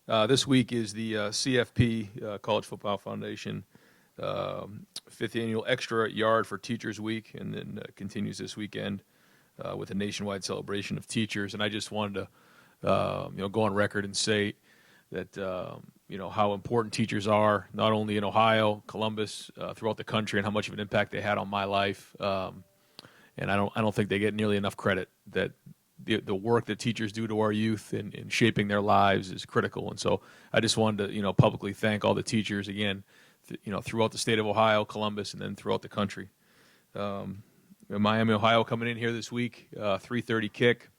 This week is the CFP, College Football Foundation, fifth annual Extra Yard for Teachers Week, and then continues this weekend with a nationwide celebration of teachers. And I just wanted to, go on record and say that how important teachers are, not only in Ohio, Columbus, throughout the country, and how much of an impact they had on my life. And I don't think they get nearly enough credit. That the work that teachers do to our youth in shaping their lives is critical. And so I just wanted to publicly thank all the teachers again, throughout the state of Ohio, Columbus, and then throughout the country. Miami, Ohio, coming in here this week, 3:30 kick.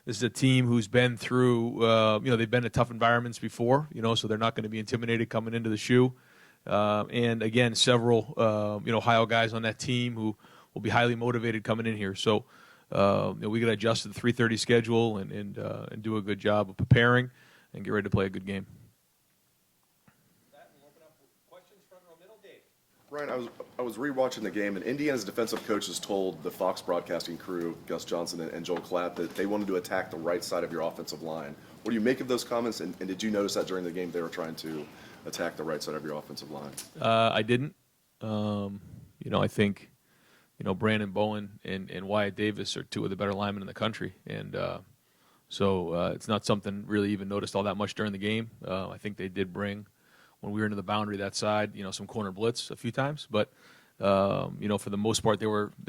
This is a team who's been through, they've been in tough environments before, so they're not going to be intimidated coming into the shoe. And again, several, Ohio guys on that team who will be highly motivated coming in here. So we got to adjust to the 3:30 schedule and do a good job of preparing and get ready to play a good game. Ryan, I was rewatching the game, and Indiana's defensive coaches told the Fox broadcasting crew, Gus Johnson and Joel Klatt, that they wanted to attack the right side of your offensive line. What do you make of those comments, and did you notice that during the game they were trying to attack the right side of your offensive line? I didn't. I think, Brandon Bowen and Wyatt Davis are two of the better linemen in the country, and so it's not something really even noticed all that much during the game. I think they did bring, when we were into the boundary that side, some corner blitz a few times, but for the most part they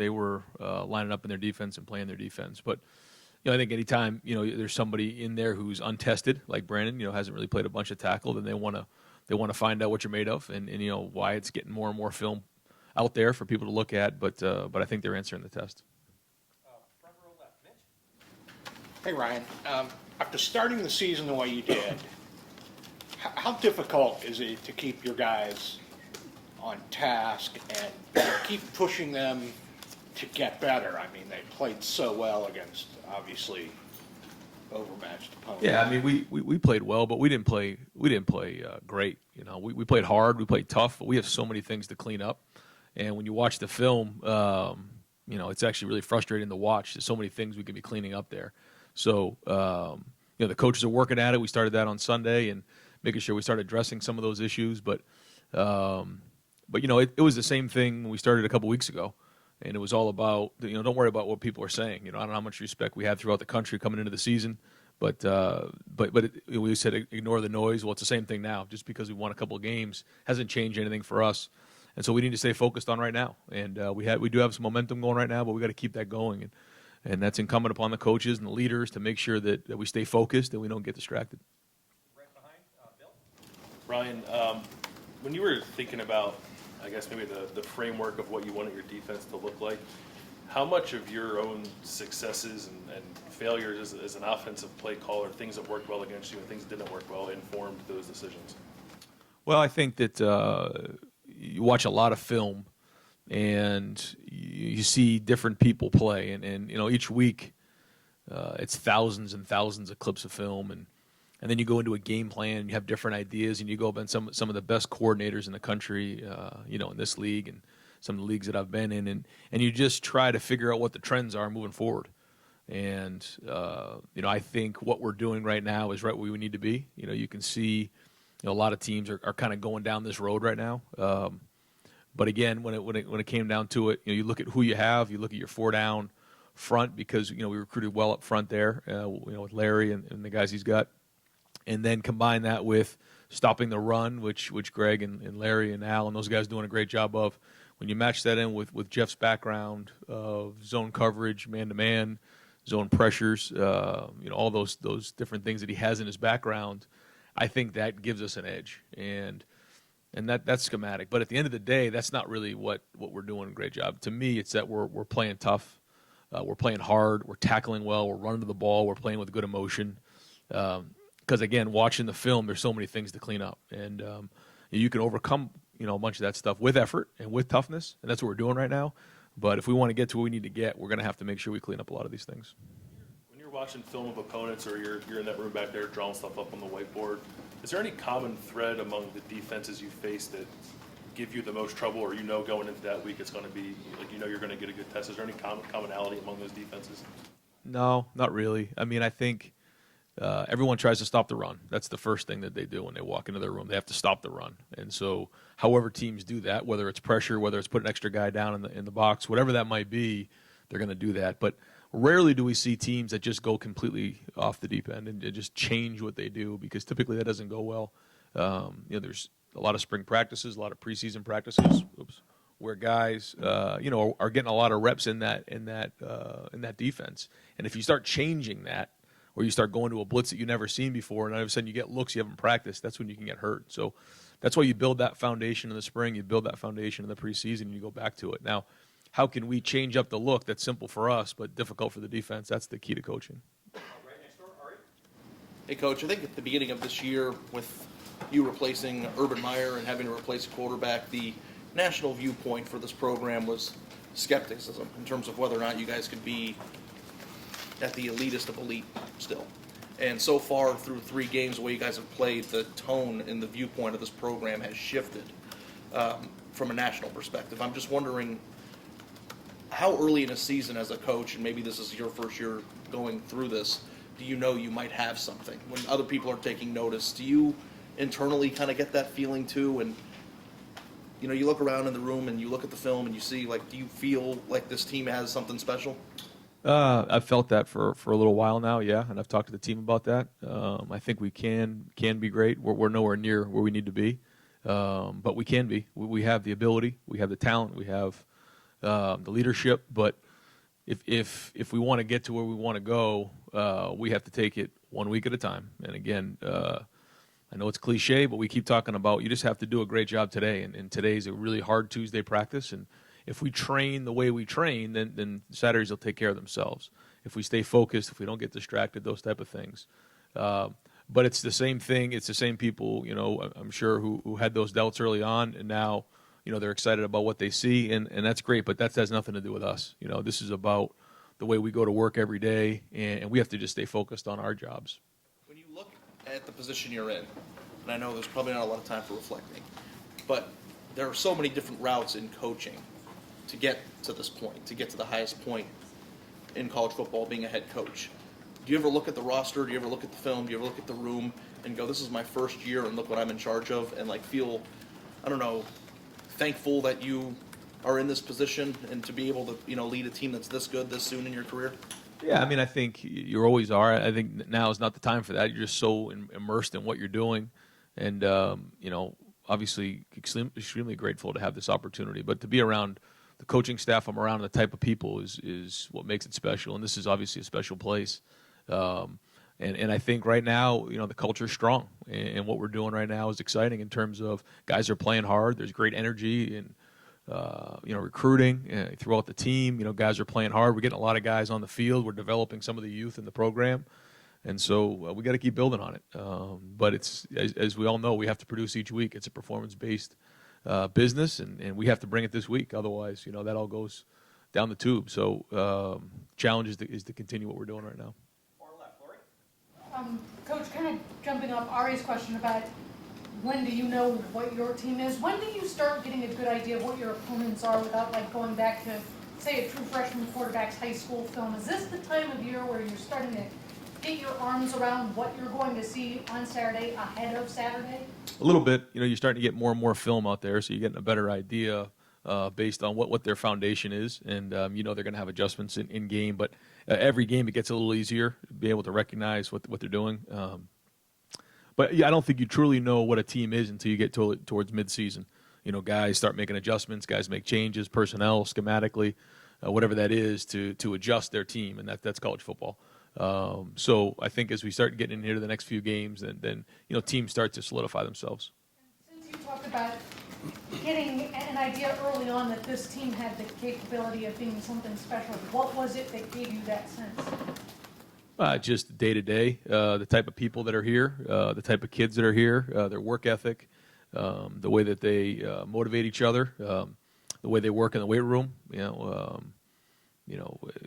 were lining up in their defense and playing their defense. But I think anytime there's somebody in there who's untested, like Brandon, hasn't really played a bunch of tackle, then they want to find out what you're made of, and why it's getting more and more film out there for people to look at. But I think they're answering the test. Front row left, Mitch. Hey Ryan, after starting the season the way you did, how difficult is it to keep your guys on task and keep pushing them to get better? I mean, they played so well against, obviously, overmatched opponents. Yeah, I mean, we played well, but we didn't play great. We played hard, we played tough, but we have so many things to clean up. And when you watch the film, it's actually really frustrating to watch. There's so many things we could be cleaning up there. So, the coaches are working at it. We started that on Sunday and making sure we started addressing some of those issues. But it was the same thing when we started a couple weeks ago. And it was all about, don't worry about what people are saying. I don't know how much respect we had throughout the country coming into the season. But we said ignore the noise. Well, it's the same thing now. Just because we won a couple of games hasn't changed anything for us. And so we need to stay focused on right now. And we do have some momentum going right now, but we got to keep that going. And that's incumbent upon the coaches and the leaders to make sure that we stay focused and we don't get distracted. Right behind, Bill. Ryan, when you were thinking about, I guess maybe the framework of what you wanted your defense to look like, how much of your own successes and failures as an offensive play caller, things that worked well against you and things that didn't work well, informed those decisions? Well, I think that you watch a lot of film and you see different people play, and each week it's thousands and thousands of clips of film, and then you go into a game plan and you have different ideas, and you go up and some of the best coordinators in the country, in this league and some of the leagues that I've been in, and you just try to figure out what the trends are moving forward. And I think what we're doing right now is right where we need to be. You can see a lot of teams are kind of going down this road right now. But again, when it came down to it, you look at who you have, you look at your 4-down front, because we recruited well up front there, with Larry and the guys he's got, and then combine that with stopping the run, which Greg and Larry and Al and those guys doing a great job of. When you match that in with Jeff's background of zone coverage, man-to-man, zone pressures, all those different things that he has in his background, I think that gives us an edge. And that's schematic. But at the end of the day, that's not really what we're doing a great job. To me, it's that we're playing tough, we're playing hard, we're tackling well, we're running to the ball, we're playing with good emotion. Because again, watching the film, there's so many things to clean up, and you can overcome a bunch of that stuff with effort and with toughness, and that's what we're doing right now. But if we want to get to where we need to get, we're going to have to make sure we clean up a lot of these things. When you're watching film of opponents, or you're in that room back there drawing stuff up on the whiteboard, is there any common thread among the defenses you face that give you the most trouble, or going into that week it's going to be you're going to get a good test? Is there any commonality among those defenses? No, not really. I mean, I think everyone tries to stop the run. That's the first thing that they do when they walk into their room. They have to stop the run. And so however teams do that, whether it's pressure, whether it's put an extra guy down in the box, whatever that might be, they're going to do that. But rarely do we see teams that just go completely off the deep end and just change what they do, because typically that doesn't go well. There's a lot of spring practices, a lot of preseason practices, where guys, are getting a lot of reps in that defense. And if you start changing that, or you start going to a blitz that you've never seen before, and all of a sudden you get looks you haven't practiced, that's when you can get hurt. So that's why you build that foundation in the spring, you build that foundation in the preseason, and you go back to it. Now, how can we change up the look that's simple for us but difficult for the defense? That's the key to coaching. Hey, Coach, I think at the beginning of this year, with you replacing Urban Meyer and having to replace a quarterback, the national viewpoint for this program was skepticism in terms of whether or not you guys could be at the elitist of elite still. And so far, through 3 games, the way you guys have played, the tone and the viewpoint of this program has shifted from a national perspective. I'm just wondering, how early in a season as a coach, and maybe this is your first year going through this, do you know you might have something? When other people are taking notice, do you internally kind of get that feeling too? And you look around in the room and you look at the film and you see, do you feel like this team has something special? I've felt that for a little while now, yeah, and I've talked to the team about that. I think we can be great. We're nowhere near where we need to be, but we can be. We have the ability, we have the talent, we have the leadership. But if we want to get to where we want to go, we have to take it 1 week at a time. And again, I know it's cliche, but we keep talking about you just have to do a great job today. And today's a really hard Tuesday practice, and if we train the way we train, then Saturdays will take care of themselves. If we stay focused, if we don't get distracted, those type of things. But it's the same thing. It's the same people, I'm sure, who had those doubts early on, and now, they're excited about what they see, and that's great. But that has nothing to do with us. This is about the way we go to work every day, and we have to just stay focused on our jobs. When you look at the position you're in, and I know there's probably not a lot of time for reflecting, but there are so many different routes in coaching to get to this point, to get to the highest point in college football, being a head coach. Do you ever look at the roster? Do you ever look at the film? Do you ever look at the room and go, this is my first year and look what I'm in charge of, and feel, thankful that you are in this position and to be able to, lead a team that's this good this soon in your career? Yeah, I think you always are. I think now is not the time for that. You're just so immersed in what you're doing, and obviously extremely grateful to have this opportunity. But to be around the coaching staff I'm around, the type of people is what makes it special. And this is obviously a special place. And I think right now, the culture is strong, and what we're doing right now is exciting in terms of guys are playing hard. There's great energy and recruiting throughout the team. Guys are playing hard. We're getting a lot of guys on the field. We're developing some of the youth in the program, and so we got to keep building on it. But it's as we all know, we have to produce each week. It's a performance-based business, and we have to bring it this week. Otherwise, that all goes down the tube. So challenge is to continue what we're doing right now. Coach, kind of jumping off Ari's question about when do you know what your team is, when do you start getting a good idea of what your opponents are without going back to, say, a true freshman quarterback's high school film? Is this the time of year where you're starting to get your arms around what you're going to see on Saturday ahead of Saturday? A little bit. You're starting to get more and more film out there, so you're getting a better idea based on what their foundation is. And, they're going to have adjustments in game. But every game it gets a little easier to be able to recognize what they're doing. But, yeah, I don't think you truly know what a team is until you get towards midseason. Guys start making adjustments. Guys make changes, personnel, schematically, whatever that is, to adjust their team. And that's college football. So I think as we start getting in here to the next few games, then teams start to solidify themselves. Since you talked about getting an idea early on that this team had the capability of being something special, what was it that gave you that sense? Just day to day, the type of people that are here, the type of kids that are here, their work ethic, the way that they motivate each other, the way they work in the weight room,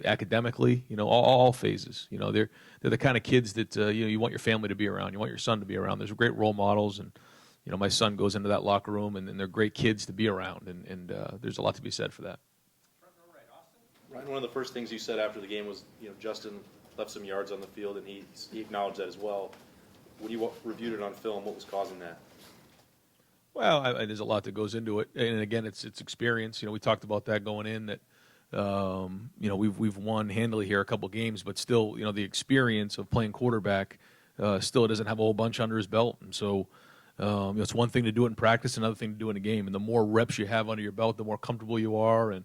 academically, all phases. They're the kind of kids that you want your family to be around. You want your son to be around. There's great role models, and my son goes into that locker room, and they're great kids to be around, and there's a lot to be said for that. Ryan, one of the first things you said after the game was, Justin left some yards on the field, and he acknowledged that as well. When you reviewed it on film, what was causing that? Well, there's a lot that goes into it, and again, it's experience. We talked about that going in. That we've won handily here a couple games, but still, the experience of playing quarterback still doesn't have a whole bunch under his belt, and so. It's one thing to do it in practice, another thing to do it in a game. And the more reps you have under your belt, the more comfortable you are. And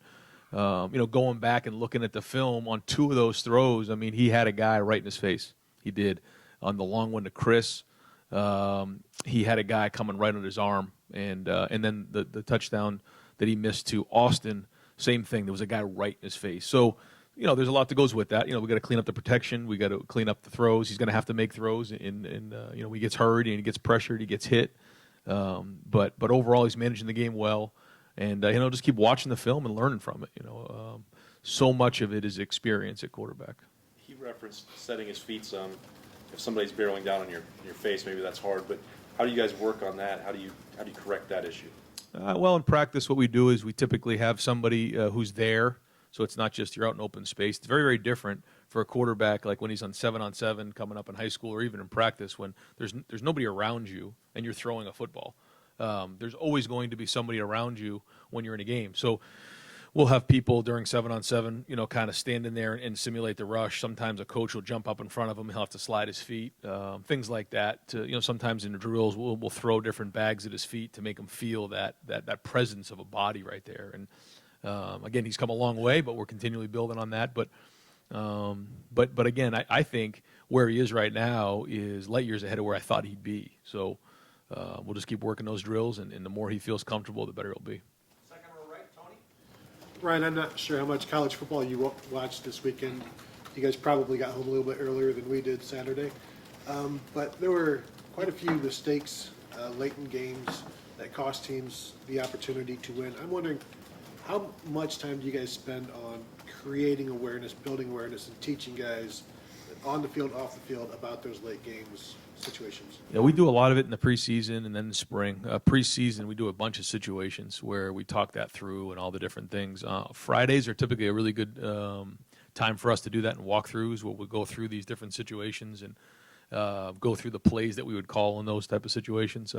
going back and looking at the film on 2 of those throws, I mean, he had a guy right in his face. He did. On the long one to Chris, he had a guy coming right on his arm. And then the touchdown that he missed to Austin, same thing. There was a guy right in his face. So, there's a lot that goes with that. We got to clean up the protection. We got to clean up the throws. He's going to have to make throws, and he gets hurt and he gets pressured, he gets hit. But overall, he's managing the game well, and just keep watching the film and learning from it. So much of it is experience at quarterback. He referenced setting his feet some. If somebody's barreling down on your face, maybe that's hard. But how do you guys work on that? How do you correct that issue? Well, in practice, what we do is we typically have somebody who's there. So it's not just you're out in open space. It's very, very different for a quarterback, like when he's on 7-on-7 coming up in high school or even in practice when there's nobody around you and you're throwing a football. There's always going to be somebody around you when you're in a game. So we'll have people during 7-on-7, kind of stand in there and simulate the rush. Sometimes a coach will jump up in front of him. He'll have to slide his feet, things like that. Sometimes in the drills we'll throw different bags at his feet to make him feel that presence of a body right there. And again, he's come a long way, but we're continually building on that. But again, I think where he is right now is light years ahead of where I thought he'd be. So we'll just keep working those drills, and the more he feels comfortable, the better he'll be. Second row right, Tony. Ryan, I'm not sure how much college football you watched this weekend. You guys probably got home a little bit earlier than we did Saturday. But there were quite a few mistakes late in games that cost teams the opportunity to win. I'm wondering, how much time do you guys spend on creating awareness, building awareness, and teaching guys on the field, off the field about those late games situations? Yeah, we do a lot of it in the preseason and then in the spring. Preseason, we do a bunch of situations where we talk that through and all the different things. Fridays are typically a really good time for us to do that in walkthroughs, where we'll go through these different situations and go through the plays that we would call in those type of situations.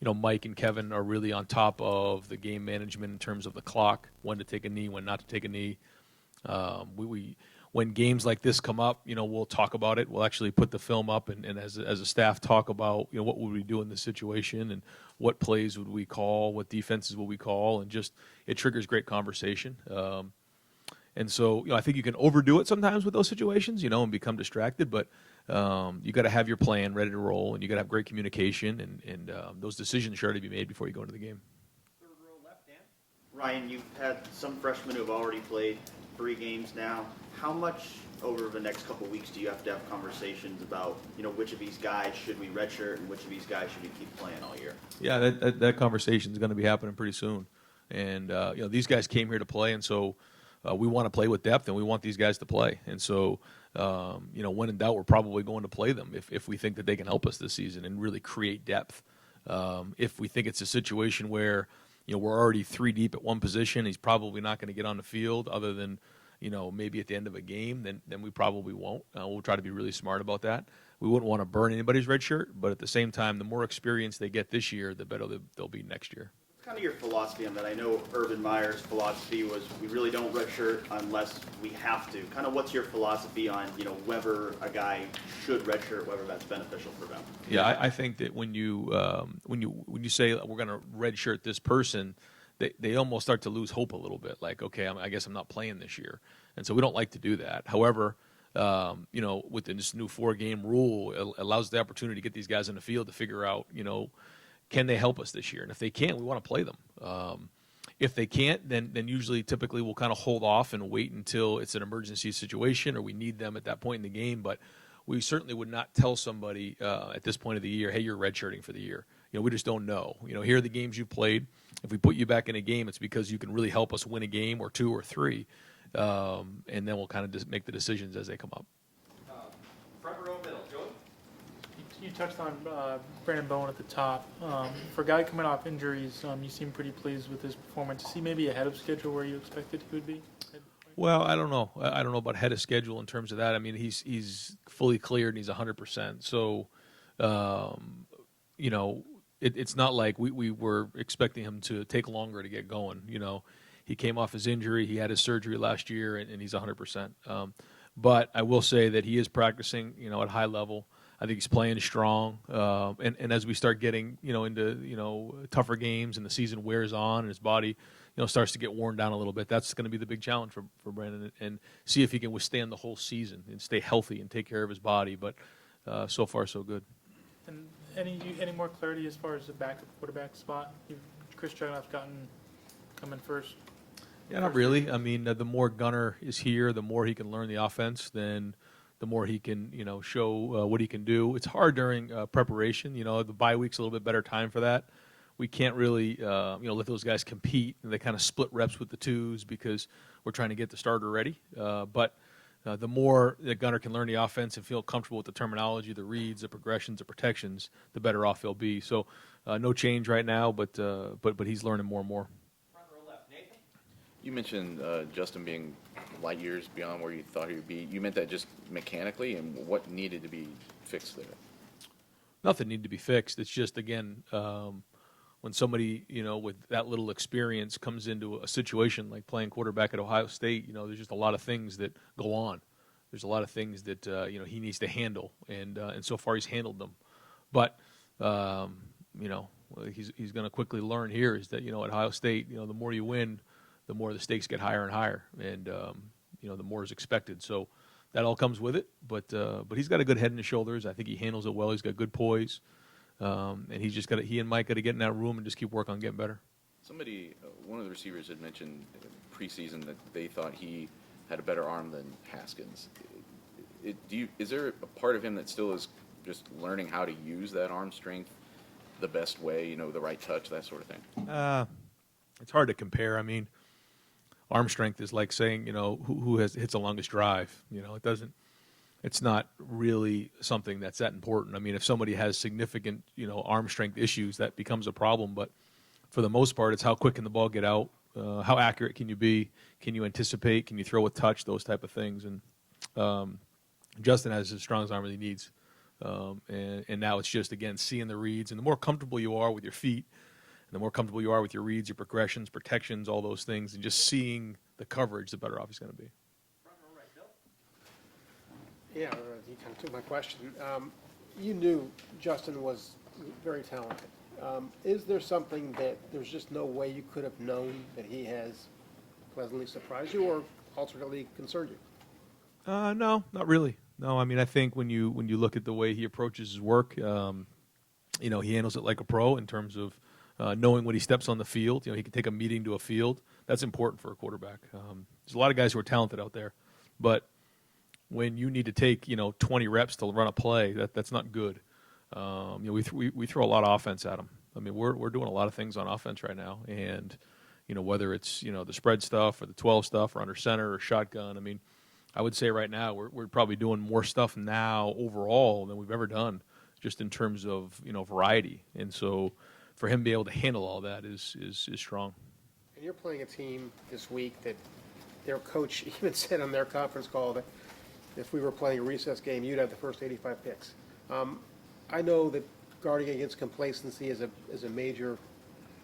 Mike and Kevin are really on top of the game management in terms of the clock, when to take a knee, when not to take a knee. When games like this come up, we'll talk about it. We'll actually put the film up and as a staff talk about, what would we do in this situation and what plays would we call, what defenses will we call, and just it triggers great conversation. And so, I think you can overdo it sometimes with those situations, and become distracted, but you got to have your plan ready to roll, and you got to have great communication, and those decisions sure to be made before you go into the game. Third row left, Dan. Ryan, you've had some freshmen who have already played 3 games now. How much over the next couple of weeks do you have to have conversations about, which of these guys should we redshirt and which of these guys should we keep playing all year? Yeah, that conversation is going to be happening pretty soon. And, these guys came here to play, and so we want to play with depth, and we want these guys to play. And so, when in doubt, we're probably going to play them if we think that they can help us this season and really create depth. If we think it's a situation where, we're already 3 deep at one position, he's probably not going to get on the field other than, maybe at the end of a game, then we probably won't. We'll try to be really smart about that. We wouldn't want to burn anybody's red shirt, but at the same time, the more experience they get this year, the better they'll be next year. What's kind of your philosophy on that? I know Urban Meyer's philosophy was we really don't redshirt unless we have to. Kind of what's your philosophy on, whether a guy should redshirt, whether that's beneficial for them? Yeah, I think that when you say we're going to redshirt this person, they almost start to lose hope a little bit. Like, okay, I guess I'm not playing this year, and so we don't like to do that. However, with this new 4-game rule, it allows the opportunity to get these guys in the field to figure out, can they help us this year? And if they can't, we want to play them. If they can't, then usually, typically, we'll kind of hold off and wait until it's an emergency situation or we need them at that point in the game. But we certainly would not tell somebody at this point of the year, hey, you're redshirting for the year. We just don't know. Here are the games you played. If we put you back in a game, it's because you can really help us win a game or 2 or 3. And then we'll kind of just make the decisions as they come up. Front row middle, Joey. You touched on Brandon Bowen at the top. For a guy coming off injuries, you seem pretty pleased with his performance. Is he maybe ahead of schedule where you expected he would be? Well, I don't know. I don't know about head of schedule in terms of that. I mean, he's fully cleared and he's 100%. So, you know, it's not like we were expecting him to take longer to get going. You know, he came off his injury. He had his surgery last year, and he's 100%. But I will say that he is practicing, you know, at high level. I think he's playing strong. And as we start getting, you know, into, you know, tougher games and the season wears on and his body, you know, starts to get worn down a little bit, that's going to be the big challenge for Brandon, and see if he can withstand the whole season and stay healthy and take care of his body. But so far, so good. And any more clarity as far as the backup quarterback spot? Chris Jugnoff's come in first. Yeah, not really. I mean, the more Gunner is here, the more he can learn the offense, then the more he can, you know, show what he can do. It's hard during preparation. You know, the bye week's a little bit better time for that. We can't really, you know, let those guys compete, and they kind of split reps with the twos because we're trying to get the starter ready. But the more that Gunner can learn the offense and feel comfortable with the terminology, the reads, the progressions, the protections, the better off he'll be. So no change right now, but he's learning more and more. You mentioned Justin being light years beyond where you thought he would be. You meant that just mechanically, and what needed to be fixed there? Nothing needed to be fixed. It's just, again, when somebody, you know, with that little experience comes into a situation like playing quarterback at Ohio State, you know, there's just a lot of things that go on. There's a lot of things that, you know, he needs to handle, and so far he's handled them. But, you know, he's going to quickly learn here is that, you know, at Ohio State, you know, the more you win, the more the stakes get higher and higher, and you know, the more is expected. So that all comes with it. But he's got a good head and shoulders. I think he handles it well. He's got good poise, and he and Mike got to get in that room and just keep working on getting better. Somebody, one of the receivers had mentioned preseason that they thought he had a better arm than Haskins. Is there a part of him that still is just learning how to use that arm strength the best way? You know, the right touch, that sort of thing. It's hard to compare. I mean, arm strength is like saying, you know, who hits the longest drive. You know, it's not really something that's that important. I mean, if somebody has significant, you know, arm strength issues, that becomes a problem. But for the most part, it's how quick can the ball get out, how accurate can you be, can you anticipate, can you throw a touch, those type of things. And Justin has as strong as arm as he needs. And now it's just, again, seeing the reads. And the more comfortable you are with your feet, and the more comfortable you are with your reads, your progressions, protections, all those things, and just seeing the coverage, the better off he's going to be. Yeah, you kind of took my question. You knew Justin was very talented. Is there something that there's just no way you could have known that he has pleasantly surprised you or alternately concerned you? No, not really. No, I mean, I think when you look at the way he approaches his work, you know, he handles it like a pro in terms of knowing when he steps on the field. You know, he can take a meeting to a field. That's important for a quarterback. There's a lot of guys who are talented out there, but when you need to take, you know, 20 reps to run a play, that's not good. You know, we throw a lot of offense at him. I mean, we're doing a lot of things on offense right now, and you know, whether it's, you know, the spread stuff or the 12 stuff or under center or shotgun. I mean, I would say right now we're probably doing more stuff now overall than we've ever done, just in terms of, you know, variety. And so for him to be able to handle all that is strong. And you're playing a team this week that their coach even said on their conference call that if we were playing a recess game, you'd have the first 85 picks. I know that guarding against complacency is a major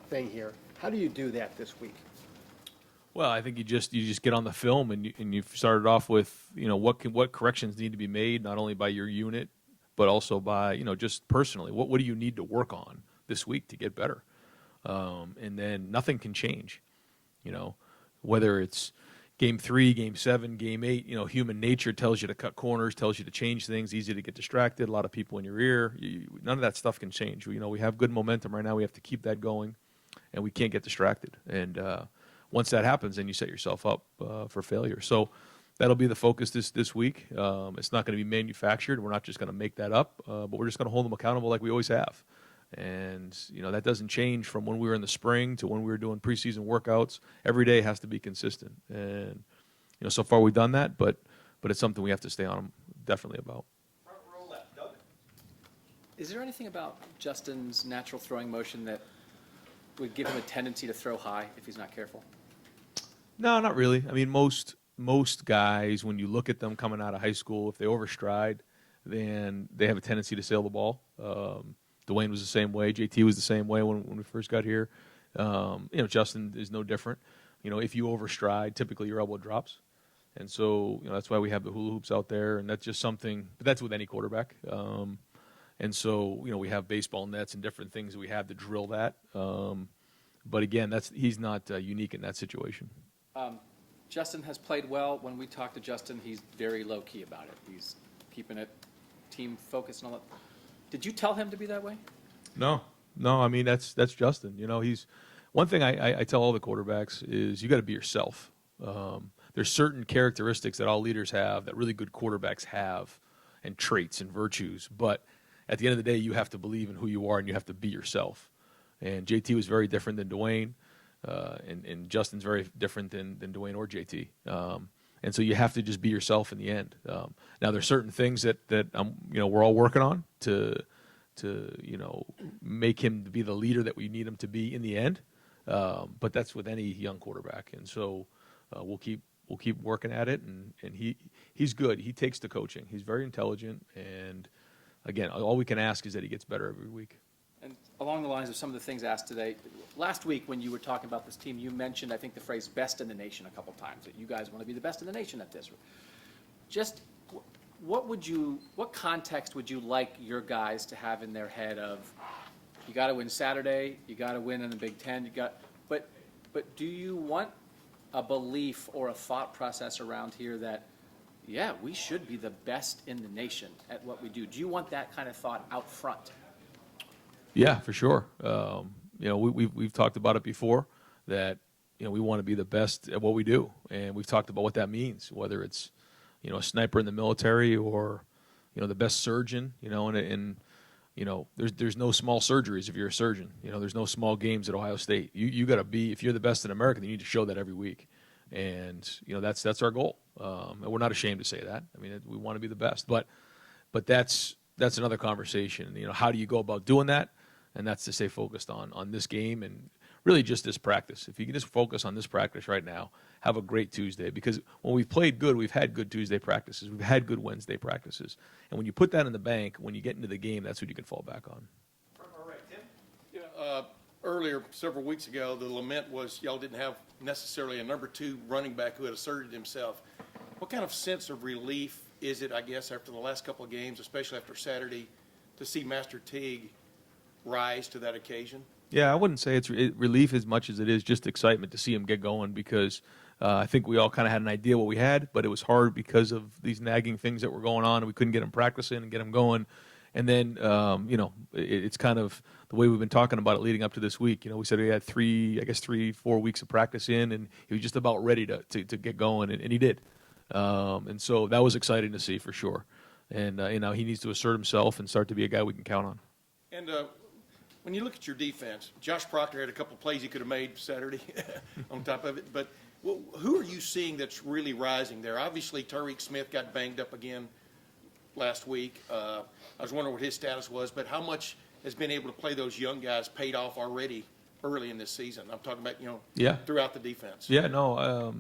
thing here. How do you do that this week? Well, I think you just get on the film and you've started off with, you know, what corrections need to be made, not only by your unit, but also by, you know, just personally. What do you need to work on this week to get better? And then nothing can change, you know, whether it's game 3, game 7, game 8, you know, human nature tells you to cut corners, tells you to change things, easy to get distracted, a lot of people in your ear. None of that stuff can change. You know, we have good momentum right now. We have to keep that going, and we can't get distracted. And once that happens, then you set yourself up for failure. So that'll be the focus this week. It's not going to be manufactured. We're not just going to make that up, but we're just going to hold them accountable like we always have. And, you know, that doesn't change from when we were in the spring to when we were doing preseason workouts. Every day has to be consistent. And, you know, so far we've done that, but it's something we have to stay on them definitely about. Front row left, Doug. Is there anything about Justin's natural throwing motion that would give him a tendency to throw high if he's not careful? No, not really. I mean, most most guys, when you look at them coming out of high school, if they overstride, then they have a tendency to sail the ball. Dwayne was the same way. JT was the same way when we first got here. Justin is no different. If you overstride, typically your elbow drops. And so, that's why we have the hula hoops out there, and that's just something, but that's with any quarterback. And so, we have baseball nets and different things that we have to drill that. But again, he's not unique in that situation. Justin has played well. When we talk to Justin, he's very low-key about it. He's keeping it team focused and all that. Did you tell him to be that way? No. I mean, that's Justin. He's one thing I tell all the quarterbacks is you got to be yourself. There's certain characteristics that all leaders have that really good quarterbacks have, and traits and virtues. But at the end of the day, you have to believe in who you are and you have to be yourself. And JT was very different than Dwayne, and Justin's very different than Dwayne or JT. And so you have to just be yourself in the end. Now there's certain things that we're all working on to make him to be the leader that we need him to be in the end. But that's with any young quarterback, and so we'll keep working at it. And he's good. He takes the coaching. He's very intelligent, and again, all we can ask is that he gets better every week. And along the lines of some of the things asked today, last week when you were talking about this team, you mentioned, I think, the phrase "best in the nation" a couple times. That you guys want to be the best in the nation at this. Just what context would you like your guys to have in their head of, you got to win Saturday, you got to win in the Big Ten, but do you want a belief or a thought process around here that, yeah, we should be the best in the nation at what we do? Do you want that kind of thought out front? Yeah, for sure. We've talked about it before that we want to be the best at what we do, and we've talked about what that means, whether it's a sniper in the military or the best surgeon. And there's no small surgeries if you're a surgeon. There's no small games at Ohio State. You got to be, if you're the best in America, then you need to show that every week, and that's our goal. And we're not ashamed to say that. I mean, we want to be the best, but that's another conversation. How do you go about doing that? And that's to stay focused on this game and really just this practice. If you can just focus on this practice right now, have a great Tuesday. Because when we've played good, we've had good Tuesday practices. We've had good Wednesday practices. And when you put that in the bank, when you get into the game, that's what you can fall back on. All right, Tim? Yeah, earlier, several weeks ago, the lament was y'all didn't have necessarily a number 2 running back who had asserted himself. What kind of sense of relief is it, I guess, after the last couple of games, especially after Saturday, to see Master Teague rise to that occasion? Yeah, I wouldn't say it's relief as much as it is just excitement to see him get going, because I think we all kind of had an idea what we had, but it was hard because of these nagging things that were going on, and we couldn't get him practicing and get him going. And then, it's kind of the way we've been talking about it leading up to this week. We said he had 3-4 weeks of practice in, and he was just about ready to get going, and he did. And so that was exciting to see for sure. And, he needs to assert himself and start to be a guy we can count on. And when you look at your defense, Josh Proctor had a couple plays he could have made Saturday on top of it. But who are you seeing that's really rising there? Obviously, Tariq Smith got banged up again last week. I was wondering what his status was, but how much has been able to play those young guys paid off already early in this season? I'm talking about, throughout the defense. Yeah, no,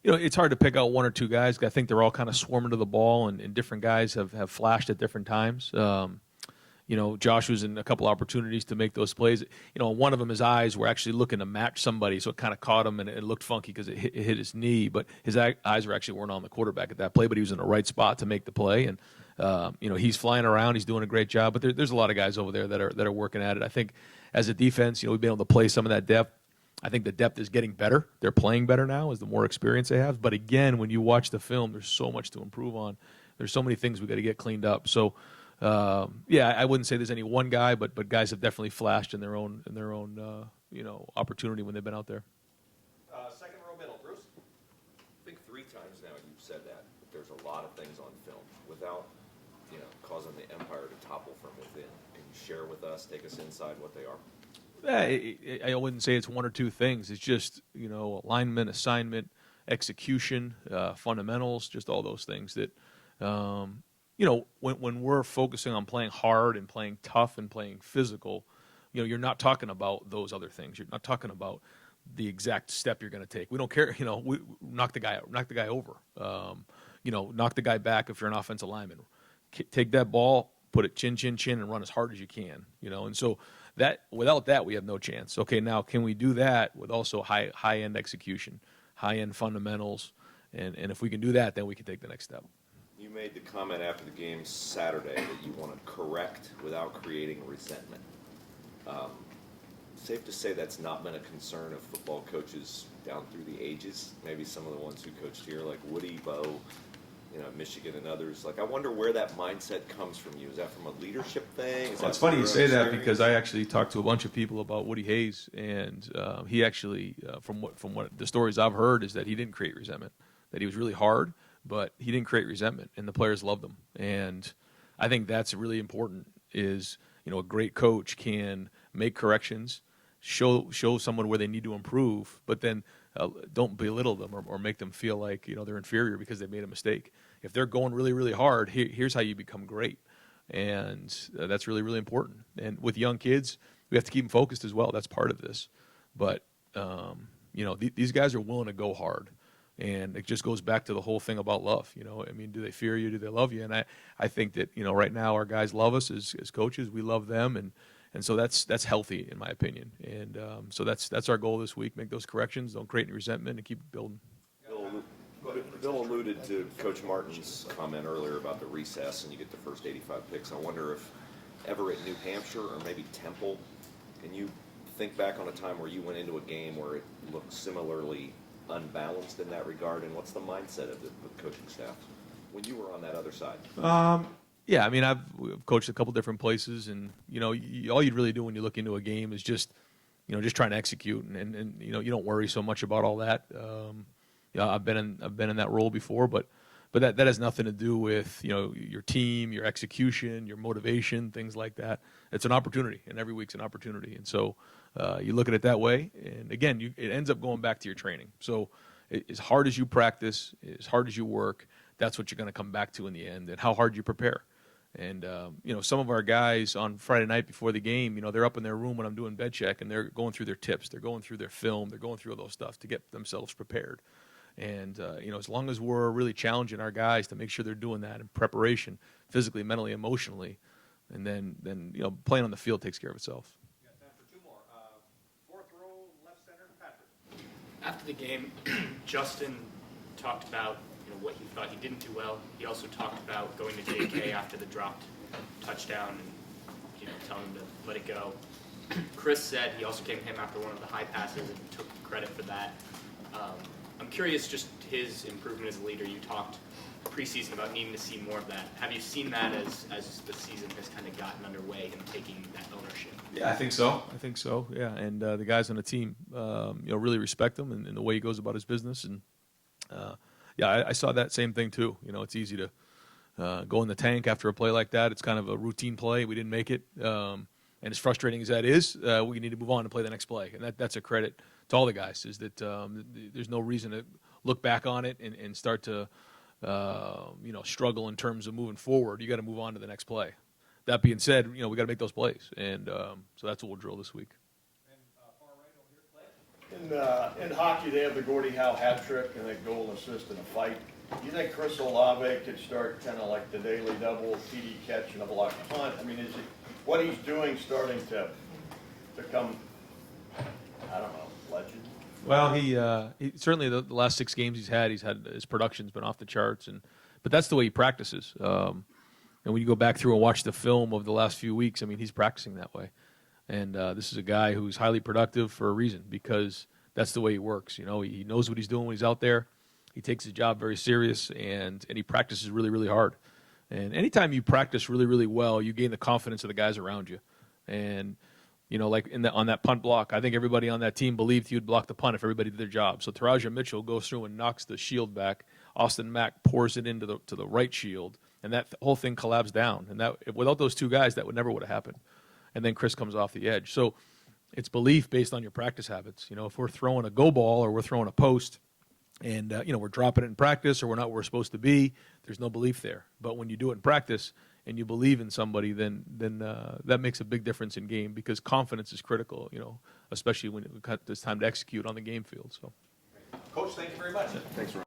it's hard to pick out one or two guys. I think they're all kind of swarming to the ball, and different guys have flashed at different times. Josh was in a couple opportunities to make those plays. One of them, his eyes were actually looking to match somebody, so it kind of caught him, and it looked funky because it hit his knee. But his eyes weren't on the quarterback at that play, but he was in the right spot to make the play. And he's flying around, he's doing a great job. But there's a lot of guys over there that are working at it. I think as a defense, we've been able to play some of that depth. I think the depth is getting better. They're playing better now as the more experience they have. But again, when you watch the film, there's so much to improve on. There's so many things we got to get cleaned up. So. I wouldn't say there's any one guy, but guys have definitely flashed in their own opportunity when they've been out there. Second row middle, Bruce. I think 3 times now you've said that there's a lot of things on film without, causing the empire to topple from within. Can you share with us, take us inside what they are? I wouldn't say it's one or two things. It's just, alignment, assignment, execution, fundamentals, just all those things that, when we're focusing on playing hard and playing tough and playing physical, you're not talking about those other things. You're not talking about the exact step you're going to take. We don't care, we knock the guy over. Knock the guy back if you're an offensive lineman. Take that ball, put it chin, chin, chin, and run as hard as you can. And so without that, we have no chance. Okay, now can we do that with also high-end execution, high-end fundamentals, and if we can do that, then we can take the next step. You made the comment after the game Saturday that you want to correct without creating resentment. Safe to say that's not been a concern of football coaches down through the ages. Maybe some of the ones who coached here, like Woody, Bo, Michigan and others. Like, I wonder where that mindset comes from you. Is that from a leadership thing? It's funny you say that because I actually talked to a bunch of people about Woody Hayes, and he actually, from what the stories I've heard, is that he didn't create resentment. That he was really hard, but he didn't create resentment, and the players loved him. And I think that's really important. Is a great coach can make corrections, show someone where they need to improve, but then don't belittle them or make them feel like they're inferior because they made a mistake. If they're going really, really hard, here's how you become great, and that's really, really important. And with young kids, we have to keep them focused as well. That's part of this. But these guys are willing to go hard, and it just goes back to the whole thing about love. Do they fear you? Do they love you? And I think that right now our guys love us as coaches. We love them, and so that's healthy in my opinion. And so that's our goal this week: make those corrections, don't create any resentment, and keep building. Bill alluded to Coach Martin's comment earlier about the recess, and you get the first 85 picks. I wonder if ever at New Hampshire or maybe Temple, can you think back on a time where you went into a game where it looked similarly unbalanced in that regard, and what's the mindset of the coaching staff when you were on that other side? Yeah, I've coached a couple different places, and all you'd really do when you look into a game is just trying to execute, and you don't worry so much about all that. I've been in that role before, but that has nothing to do with your team, your execution, your motivation, things like that. It's an opportunity, and every week's an opportunity, and so you look at it that way. And again, it ends up going back to your training. So as hard as you practice, as hard as you work, that's what you're going to come back to in the end, and how hard you prepare. And some of our guys on Friday night before the game, they're up in their room when I'm doing bed check, and they're going through their tips, they're going through their film, they're going through all those stuff to get themselves prepared. And as long as we're really challenging our guys to make sure they're doing that in preparation, physically, mentally, emotionally, and then playing on the field takes care of itself. We got time for two more. Fourth row, left center, Patrick. After the game, Justin talked about what he thought he didn't do well. He also talked about going to JK after the dropped touchdown and telling him to let it go. Chris said he also came to him after one of the high passes and took credit for that. I'm curious, just his improvement as a leader. You talked preseason about needing to see more of that. Have you seen that as the season has kind of gotten underway, him taking that ownership? Yeah, I think so. Yeah, and the guys on the team, really respect him and the way he goes about his business. And I saw that same thing too. It's easy to go in the tank after a play like that. It's kind of a routine play. We didn't make it, and as frustrating as that is, we need to move on and play the next play. And that's a credit to all the guys. Is that there's no reason to look back on it and start to struggle in terms of moving forward. You got to move on to the next play. That being said, we got to make those plays, and so that's what we'll drill this week. In hockey, they have the Gordie Howe hat trick and a goal and assist in a fight. Do you think Chris Olave could start kind of like the daily double, TD catch, and a block punt? Is it what he's doing starting to become, I don't know, legend? Well, he certainly the last 6 games he's had his production's been off the charts, but that's the way he practices. And when you go back through and watch the film of the last few weeks, he's practicing that way. And this is a guy who's highly productive for a reason, because that's the way he works. He knows what he's doing when he's out there. He takes his job very serious, and he practices really, really hard. And anytime you practice really, really well, you gain the confidence of the guys around you. And like on that punt block, I think everybody on that team believed he would block the punt if everybody did their job. So Taraja Mitchell goes through and knocks the shield back. Austin Mack pours it into the right shield, and that whole thing collapsed down. And that without those two guys, that never would have happened. And then Chris comes off the edge. So it's belief based on your practice habits. If we're throwing a go ball or we're throwing a post and, we're dropping it in practice or we're not where we're supposed to be, there's no belief there. But when you do it in practice, and you believe in somebody, then that makes a big difference in game, because confidence is critical, especially when it's time to execute on the game field. So, Coach, thank you very much. Thanks, Ron.